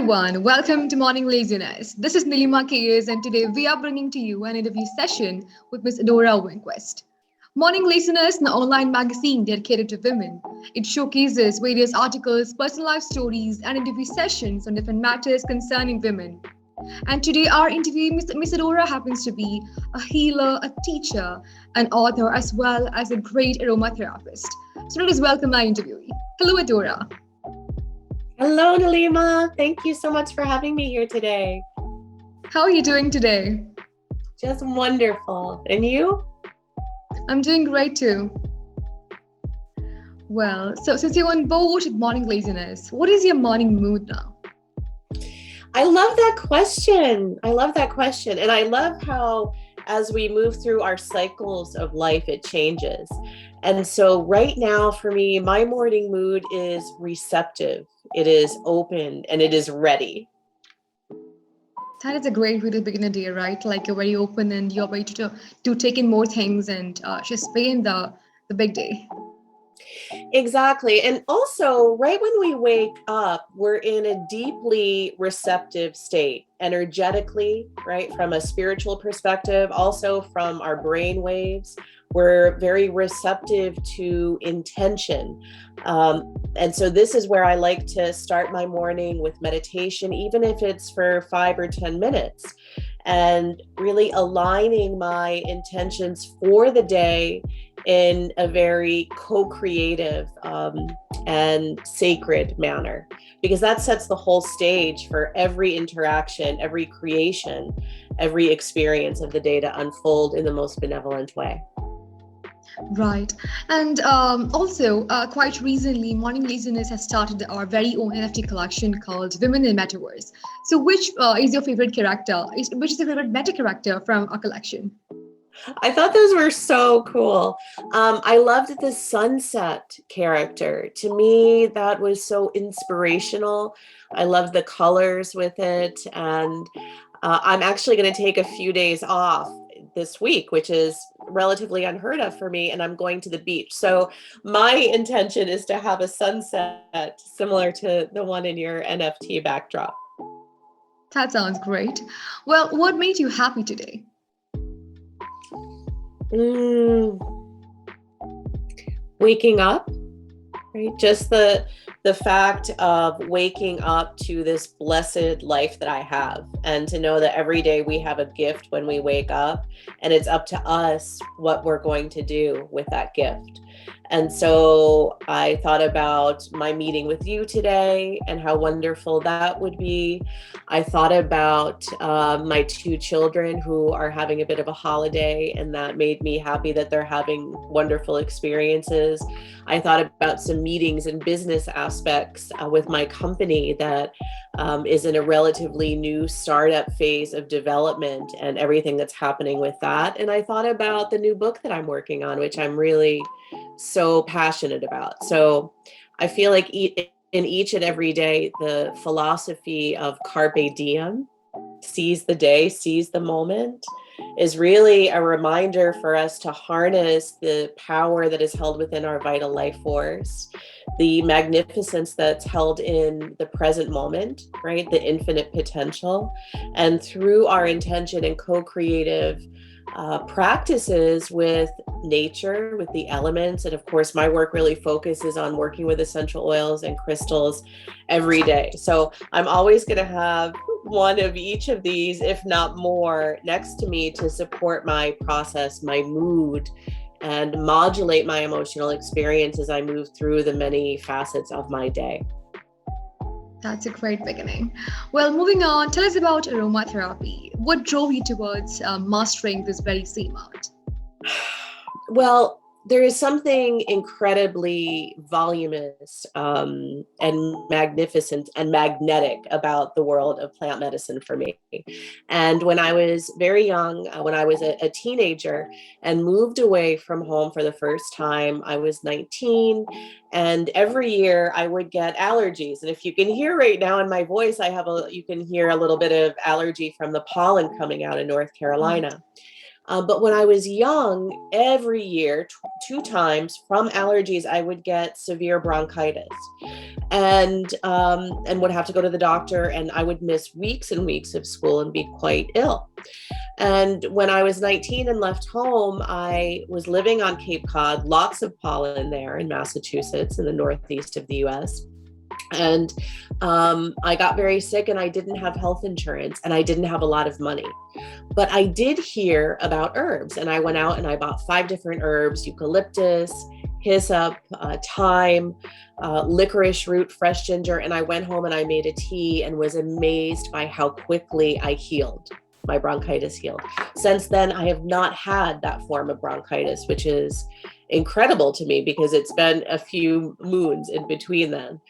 everyone, welcome to Morning Laziness. This is Nilima KS, and today we are bringing to you an interview session with Miss Adora Winquist. Morning Laziness is an online magazine dedicated to women. It showcases various articles, personal life stories, and interview sessions on different matters concerning women. And today, our interview, Miss Adora happens to be a healer, a teacher, an author, as well as a great aromatherapist. So let us welcome our interviewee. Hello, Adora. Hello, Nalima. Thank you so much for having me here today. How are you doing today? Just wonderful. And you? I'm doing great too. Well, so since you're on board with morning laziness, what is your morning mood now? I love that question. And I love how as we move through our cycles of life, it changes. And so right now for me, my morning mood is receptive. It is open and it is ready. That is a great way to begin a day, right? Like you're very open and you're ready to take in more things and just stay in the big day. Exactly. And also, right when we wake up, we're in a deeply receptive state, energetically, right? From a spiritual perspective, also from our brain waves. We're very receptive to intention. And so this is where I like to start my morning with meditation, even if it's for 5 or 10 minutes, and really aligning my intentions for the day in a very co-creative and sacred manner, because that sets the whole stage for every interaction, every creation, every experience of the day to unfold in the most benevolent way. Right. And also, quite recently, Morning Laziness has started our very own NFT collection called Women in Metaverse. So, which is your favorite character? Which is your favorite meta character from our collection? I thought those were so cool. I loved the sunset character. To me, that was so inspirational. I loved the colors with it. And I'm actually going to take a few days off this week, which is relatively unheard of for me. And I'm going to the beach. So my intention is to have a sunset similar to the one in your NFT backdrop. That sounds great. Well, what made you happy today? Mm, Waking up, right? Just the fact of waking up to this blessed life that I have, and to know that every day we have a gift when we wake up, and it's up to us what we're going to do with that gift. And so I thought about my meeting with you today and how wonderful that would be. I thought about my two children who are having a bit of a holiday, and that made me happy that they're having wonderful experiences. I thought about some meetings and business aspects with my company that is in a relatively new startup phase of development and everything that's happening with that. And I thought about the new book that I'm working on, which I'm really so passionate about. So I feel like in each and every day, the philosophy of carpe diem, seize the day, seize the moment, is really a reminder for us to harness the power that is held within our vital life force, the magnificence that's held in the present moment, right? The infinite potential. And through our intention and co-creative practices with nature, with the elements. And of course, my work really focuses on working with essential oils and crystals every day. So I'm always going to have one of each of these, if not more, next to me to support my process, my mood, and modulate my emotional experience as I move through the many facets of my day. That's a great beginning. Well, moving on, tell us about aromatherapy. What drove you towards mastering this very same art? Well, there is something incredibly voluminous and magnificent and magnetic about the world of plant medicine for me. And when I was very young, when I was a teenager and moved away from home for the first time, I was 19. And every year I would get allergies. And if you can hear right now in my voice, you can hear a little bit of allergy from the pollen coming out of North Right. Carolina. But when I was young, every year, 2 times from allergies, I would get severe bronchitis, and would have to go to the doctor, and I would miss weeks and weeks of school and be quite ill. And when I was 19 and left home, I was living on Cape Cod, lots of pollen there in Massachusetts, in the northeast of the US. And I got very sick, and I didn't have health insurance, and I didn't have a lot of money. But I did hear about herbs, and I went out and I bought 5 different herbs: eucalyptus, hyssop, thyme, licorice root, fresh ginger. And I went home and I made a tea and was amazed by how quickly I healed. My bronchitis healed. Since then, I have not had that form of bronchitis, which is incredible to me because it's been a few moons in between then.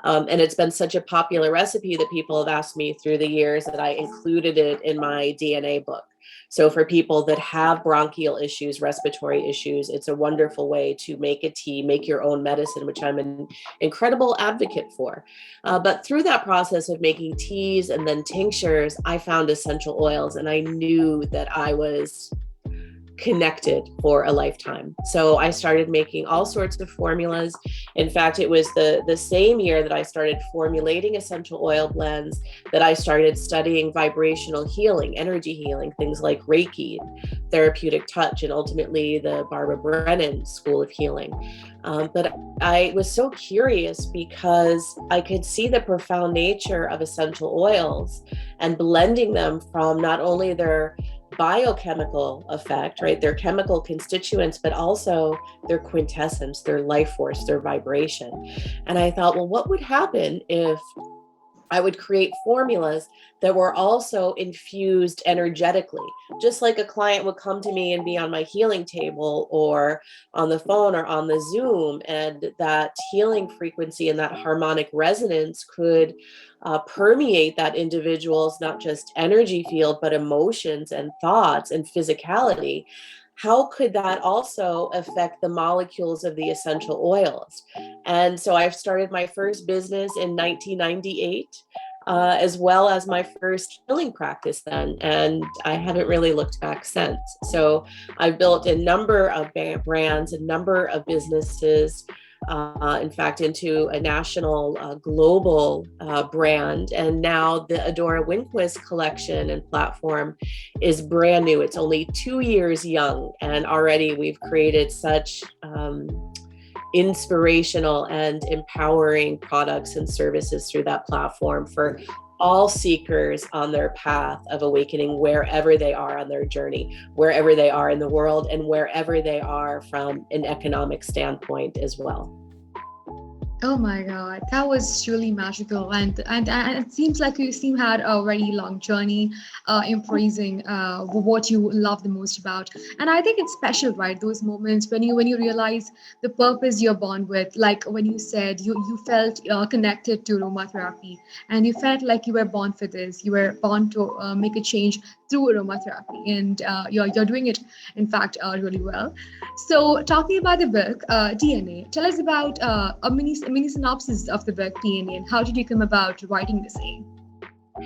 And it's been such a popular recipe that people have asked me through the years that I included it in my DNA book. So for people that have bronchial issues, respiratory issues, it's a wonderful way to make a tea, make your own medicine, which I'm an incredible advocate for. But through that process of making teas and then tinctures, I found essential oils, and I knew that I was connected for a lifetime. So I started making all sorts of formulas. In fact, it was the same year that I started formulating essential oil blends that I started studying vibrational healing, energy healing, things like Reiki, therapeutic touch, and ultimately the Barbara Brennan School of Healing. But I was so curious because I could see the profound nature of essential oils and blending them from not only their biochemical effect, right? Their chemical constituents, but also their quintessence, their life force, their vibration. And I thought, well, what would happen if I would create formulas that were also infused energetically, just like a client would come to me and be on my healing table or on the phone or on the Zoom, and that healing frequency and that harmonic resonance could permeate that individual's not just energy field, but emotions and thoughts and physicality. How could that also affect the molecules of the essential oils? And so I've started my first business in 1998, as well as my first healing practice then. And I haven't really looked back since. So I've built a number of brands, a number of businesses, in fact, into a national, global brand. And now the Adora Winquist collection and platform is brand new. It's only 2 years young, and already we've created such inspirational and empowering products and services through that platform for all seekers on their path of awakening, wherever they are on their journey, wherever they are in the world, and wherever they are from an economic standpoint as well. Oh my God, that was truly magical, and it seems like you seem had a very long journey embracing what you love the most about. And I think it's special, right? Those moments when you realize the purpose you're born with, like when you said you felt connected to aromatherapy, and you felt like you were born for this. You were born to make a change through aromatherapy, and you're doing it, in fact, really well. So, talking about the book, DNA, tell us about a mini synopsis of the book DNA, and how did you come about writing the same?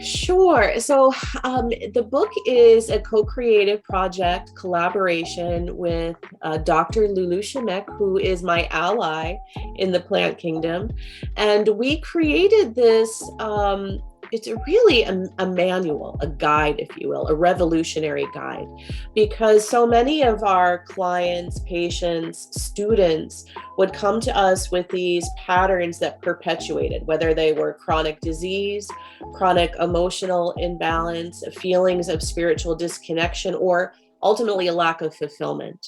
Sure. So the book is a co-creative project collaboration with Dr. Lulu Shemek, who is my ally in the plant kingdom. And we created this, it's really a manual, a guide, if you will, a revolutionary guide, because so many of our clients, patients, students would come to us with these patterns that perpetuated, whether they were chronic disease, chronic emotional imbalance, feelings of spiritual disconnection, or ultimately a lack of fulfillment.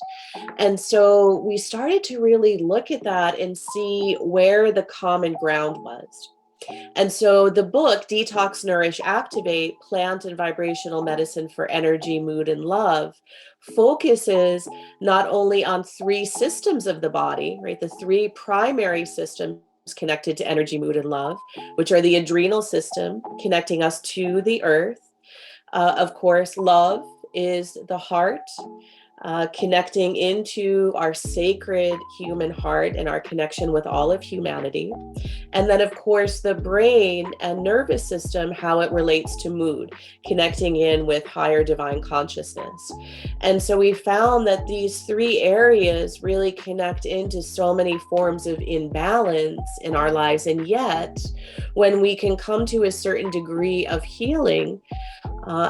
And so we started to really look at that and see where the common ground was. And so the book, Detox, Nourish, Activate, Plant and Vibrational Medicine for Energy, Mood, and Love, focuses not only on 3 systems of the body, right? The 3 primary systems connected to energy, mood, and love, which are the adrenal system, connecting us to the earth. Of course, love is the heart. connecting into our sacred human heart and our connection with all of humanity. And then, of course, the brain and nervous system, how it relates to mood, connecting in with higher divine consciousness. And so we found that these three areas really connect into so many forms of imbalance in our lives. And yet, when we can come to a certain degree of healing,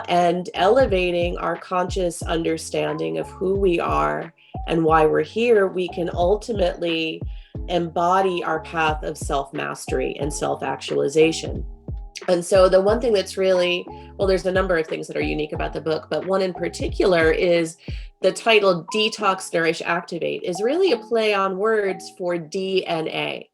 and elevating our conscious understanding of who we are and why we're here, we can ultimately embody our path of self-mastery and self-actualization. And so the one thing that's really, well, there's a number of things that are unique about the book, but one in particular is the title Detox, Nourish, Activate is really a play on words for DNA.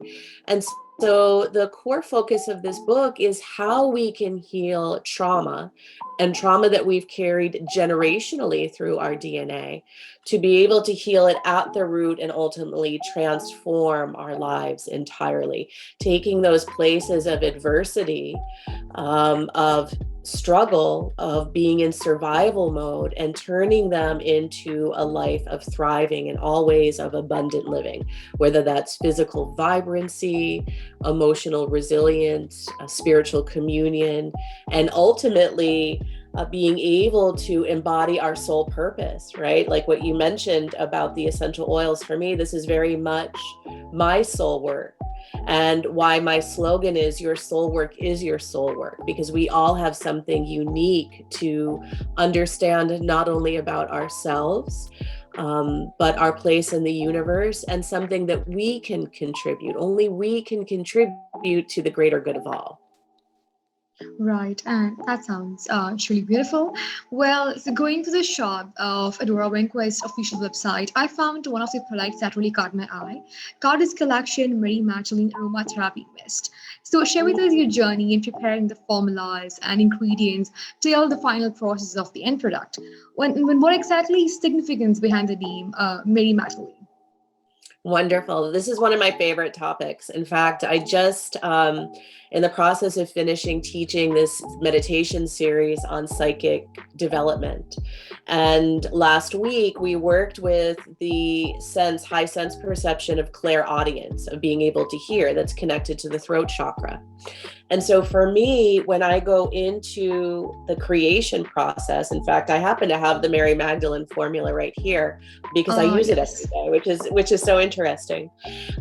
And so the core focus of this book is how we can heal trauma and trauma that we've carried generationally through our DNA to be able to heal it at the root and ultimately transform our lives entirely, taking those places of adversity, of struggle, of being in survival mode, and turning them into a life of thriving and always of abundant living, whether that's physical vibrancy, emotional resilience, spiritual communion, and ultimately being able to embody our soul purpose, right? Like what you mentioned about the essential oils. For me, this is very much my soul work, and why my slogan is your soul work is your soul work, because we all have something unique to understand, not only about ourselves, but our place in the universe, and something that we can contribute. Only we can contribute to the greater good of all. Right, and that sounds truly beautiful. Well, so going to the shop of Adora Winquist's official website, I found one of the products that really caught my eye. Caught his collection, Mary Magdalene Aromatherapy Mist. So share with us your journey in preparing the formulas and ingredients till the final process of the end product. When what exactly is significance behind the name Mary Magdalene? Wonderful. This is one of my favorite topics. In fact, I just, in the process of finishing teaching this meditation series on psychic development. And last week, we worked with the high sense perception of clairaudience, of being able to hear, that's connected to the throat chakra. And so for me, when I go into the creation process, in fact, I happen to have the Mary Magdalene formula right here because I use it every Yes. day, which is so interesting.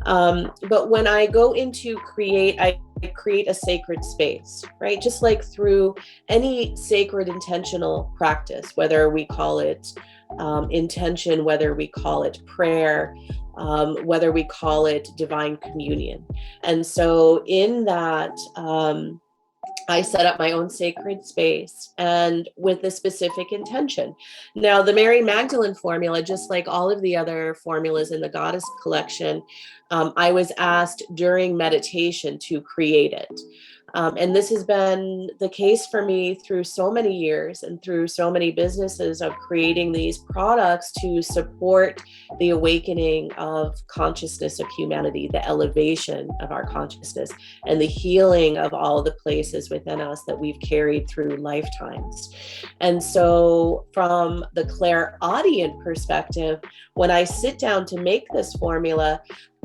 But when I go into create, I create a sacred space, right? Just like through any sacred intentional practice, whether we call it intention, whether we call it prayer, whether we call it divine communion. And so in that, I set up my own sacred space and with a specific intention. Now, the Mary Magdalene formula, just like all of the other formulas in the Goddess collection, I was asked during meditation to create it. And this has been the case for me through so many years and through so many businesses of creating these products to support the awakening of consciousness of humanity, the elevation of our consciousness, and the healing of all the places within us that we've carried through lifetimes. And so, from the clairaudient perspective, when I sit down to make this formula,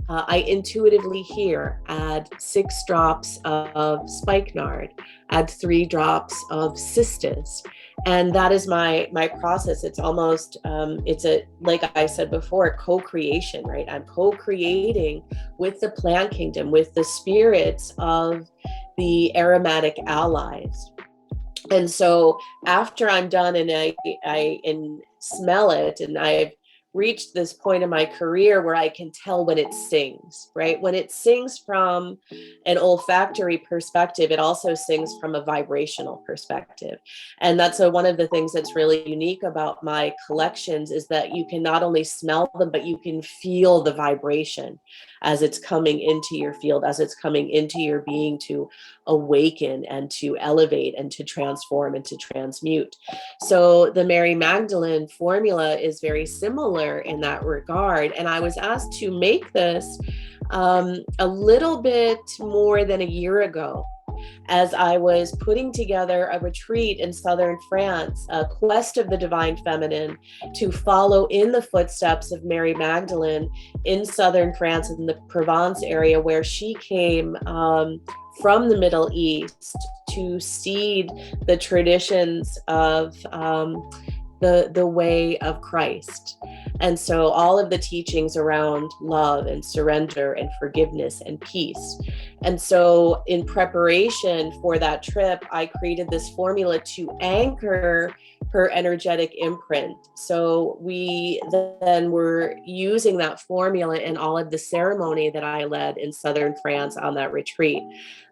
I intuitively hear, add 6 drops of spikenard, add 3 drops of cistus. And that is my process. It's almost, it's a, like I said before, co-creation, right? I'm co-creating with the plant kingdom, with the spirits of the aromatic allies. And so after I'm done and I smell it, and I've reached this point in my career where I can tell when it sings, right? When it sings from an olfactory perspective, it also sings from a vibrational perspective. And that's one of the things that's really unique about my collections, is that you can not only smell them, but you can feel the vibration as it's coming into your field, as it's coming into your being to awaken and to elevate and to transform and to transmute. So the Mary Magdalene formula is very similar in that regard. And I was asked to make this a little bit more than a year ago. as I was putting together a retreat in southern France, a quest of the divine feminine to follow in the footsteps of Mary Magdalene in southern France, in the Provence area, where she came from the Middle East to seed the traditions of the way of Christ. And so all of the teachings around love and surrender and forgiveness and peace. And so in preparation for that trip, I created this formula to anchor her energetic imprint. So we then were using that formula in all of the ceremony that I led in southern France on that retreat.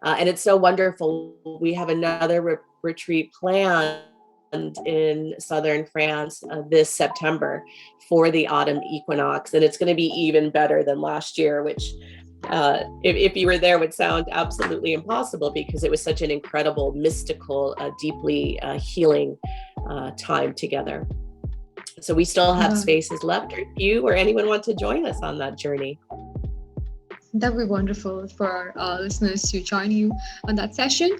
And it's so wonderful. We have another retreat planned in southern France this September for the autumn equinox, and it's going to be even better than last year, which if you were there would sound absolutely impossible because it was such an incredible, mystical, deeply healing time together. So we still have spaces left. If you or anyone want to join us on that journey, that would be wonderful for our listeners to join you on that session.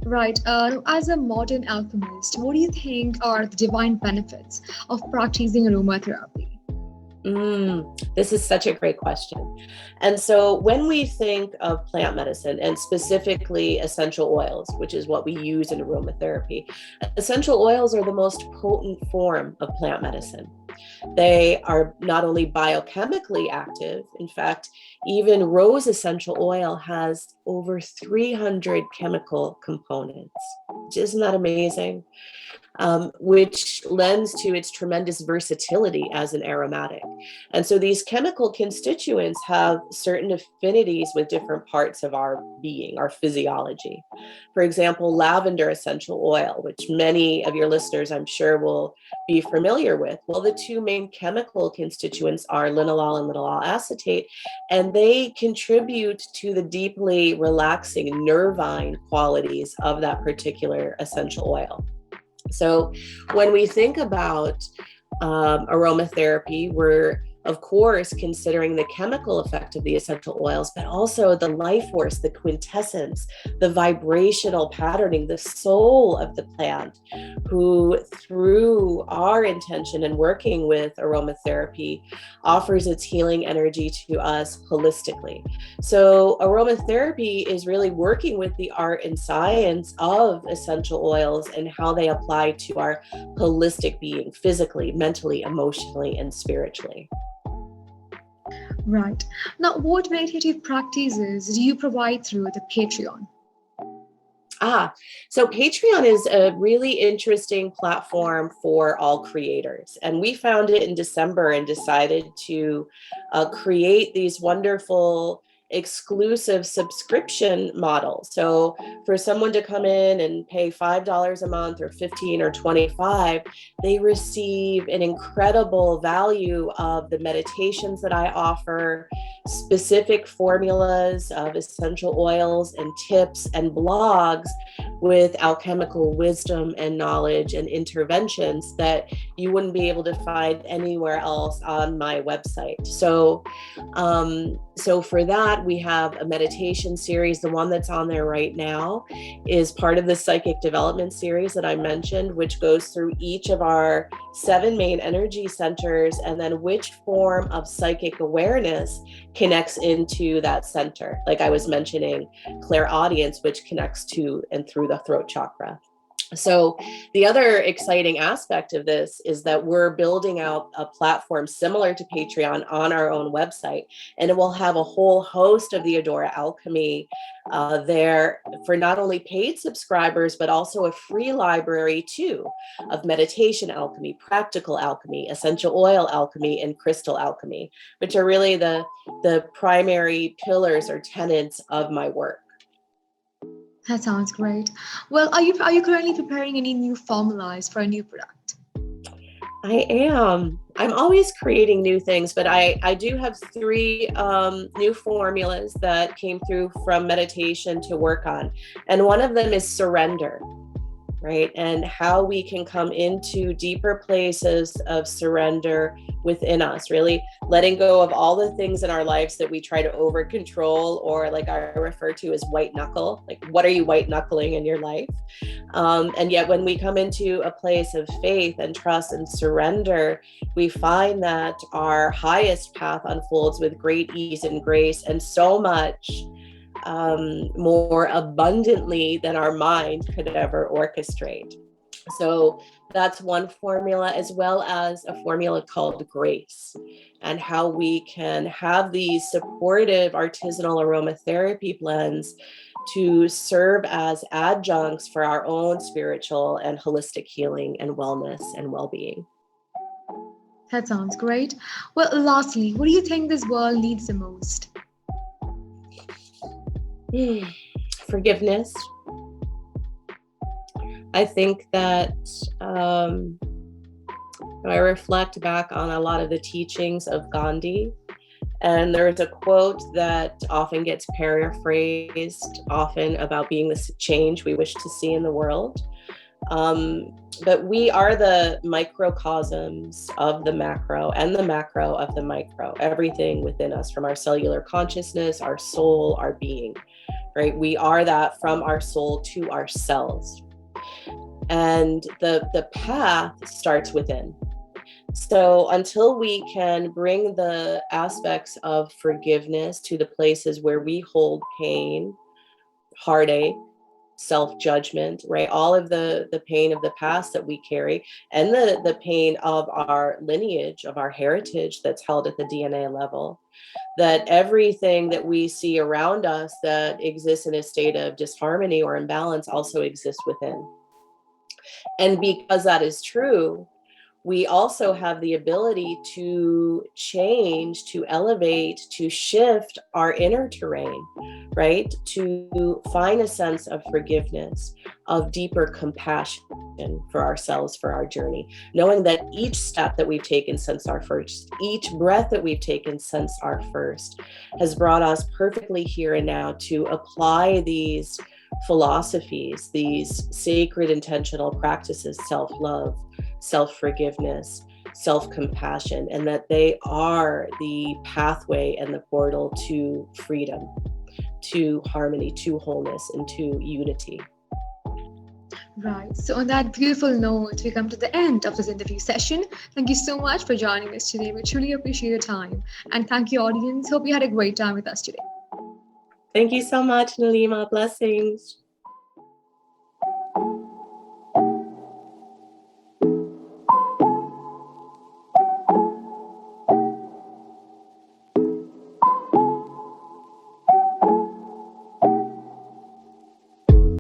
Right. As a modern alchemist, what do you think are the divine benefits of practicing aromatherapy? This is such a great question. And so when we think of plant medicine, and specifically essential oils, which is what we use in aromatherapy, essential oils are the most potent form of plant medicine. They are not only biochemically active, in fact, even rose essential oil has over 300 chemical components. Isn't that amazing? Which lends to its tremendous versatility as an aromatic. And so these chemical constituents have certain affinities with different parts of our being, our physiology. For example, lavender essential oil, which many of your listeners, I'm sure, will be familiar with. Well, the two main chemical constituents are linalool and linalool acetate, and they contribute to the deeply relaxing nervine qualities of that particular essential oil. So when we think about aromatherapy, we're of course considering the chemical effect of the essential oils, but also the life force, the quintessence, the vibrational patterning, the soul of the plant, who through our intention and working with aromatherapy offers its healing energy to us holistically. So aromatherapy is really working with the art and science of essential oils and how they apply to our holistic being, physically, mentally, emotionally, and spiritually. Right. Now, what meditative practices do you provide through the Patreon? So Patreon is a really interesting platform for all creators. And we found it in December and decided to create these wonderful exclusive subscription models. So for someone to come in and pay $5 a month or 15 or 25, they receive an incredible value of the meditations that I offer, specific formulas of essential oils and tips and blogs with alchemical wisdom and knowledge and interventions that you wouldn't be able to find anywhere else on my website. So for that, we have a meditation series. The one that's on there right now is part of the psychic development series that I mentioned, which goes through each of our 7 main energy centers and then which form of psychic awareness connects into that center. Like I was mentioning, clairaudience, which connects to and through the throat chakra. So the other exciting aspect of this is that we're building out a platform similar to Patreon on our own website, and it will have a whole host of the Adora Alchemy there for not only paid subscribers, but also a free library too of meditation alchemy, practical alchemy, essential oil alchemy, and crystal alchemy, which are really the primary pillars or tenets of my work. That sounds great. Well, are you currently preparing any new formulas for a new product? I am. I'm always creating new things, but I do have 3 new formulas that came through from meditation to work on. And one of them is surrender. right? And how we can come into deeper places of surrender within us, really letting go of all the things in our lives that we try to over control, or like I refer to as white knuckle. Like, what are you white knuckling in your life? And yet when we come into a place of faith and trust and surrender, we find that our highest path unfolds with great ease and grace, and so much more abundantly than our mind could ever orchestrate. So that's one formula, as well as a formula called grace, and how we can have these supportive artisanal aromatherapy blends to serve as adjuncts for our own spiritual and holistic healing and wellness and well-being. That sounds great. Well, lastly, what do you think this world needs the most? Forgiveness. I think that I reflect back on a lot of the teachings of Gandhi, and there's a quote that often gets paraphrased, often about being the change we wish to see in the world. But we are the microcosms of the macro, and the macro of the micro, everything within us, from our cellular consciousness, our soul, our being, right? We are that from our soul to our cells. And the path starts within. So until we can bring the aspects of forgiveness to the places where we hold pain, heartache, self-judgment, right? All of the pain of the past that we carry, and the pain of our lineage, of our heritage that's held at the DNA level, that everything that we see around us that exists in a state of disharmony or imbalance also exists within. And because that is true, we also have the ability to change, to elevate, to shift our inner terrain, right? To find a sense of forgiveness, of deeper compassion for ourselves, for our journey, knowing that each step that we've taken since our first, each breath that we've taken since our first, has brought us perfectly here and now to apply these philosophies, these sacred intentional practices, self-love, self-forgiveness, self-compassion, and that they are the pathway and the portal to freedom, to harmony, to wholeness, and to unity. Right. So, on that beautiful note, we come to the end of this interview session. Thank you so much for joining us today. We truly appreciate your time. And thank you, audience. Hope you had a great time with us today. Thank you so much, Nalima. Blessings.